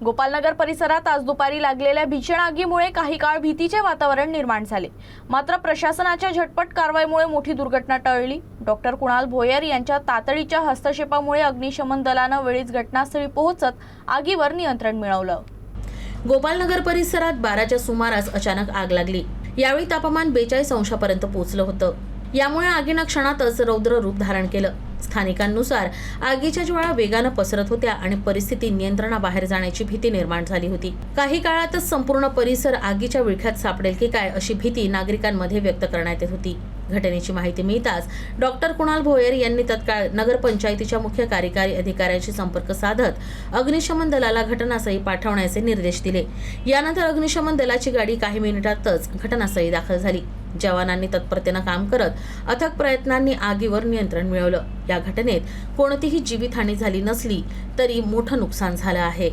गोपालनगर परिसरात आज दुपारी लागलेल्या भीषण आगीमुळे काही काळ भीतीचे वातावरण निर्माण झाले। मात्र प्रशासनाच्या झटपट कारवाईमुळे मोठी दुर्घटना टळली। डॉक्टर कुणाल भोयर यांच्या तातडीच्या हस्तक्षेपामुळे अग्निशमन दलाने वेळीच घटनास्थळी पोहोचत आगीवर नियंत्रण मिळवलं। गोपालनगर परिसरात 12च्या सुमारास अचानक आग लागली। यावेळी तापमान 42 अंशापर्यंत पोहोचलं होतं। यामुळे आगीनं क्षणातच रौद्र रूप धारण केलं। स्थानिकांनुसार आगीच्या ज्वाळा वेगानं पसरत होत्या आणि परिस्थिती नियंत्रणाबाहेर जाण्याची भीती निर्माण झाली होती। काही काळातच संपूर्ण परिसर आगीच्या विळख्यात सापडेल की काय अशी भीती नागरिकांमध्ये व्यक्त करण्यात येत होती। घटनेची माहिती मिळताच डॉक्टर कुणाल भोयर यांनी तत्काळ नगरपंचायतीच्या मुख्य कार्यकारी अधिकाऱ्यांशी संपर्क साधत अग्निशमन दलाला घटनास्थळी पाठवण्याचे निर्देश दिले। यानंतर अग्निशमन दलाची गाडी काही मिनिटातच घटनास्थळी दाखल झाली। जवानांनी तत्परतेने काम करत अथक प्रयत्नांनी आगीवर नियंत्रण मिळवलं। या घटनेत कोणतीही जीवितहानी झाली नसली तरी मोठं नुकसान झालं आहे।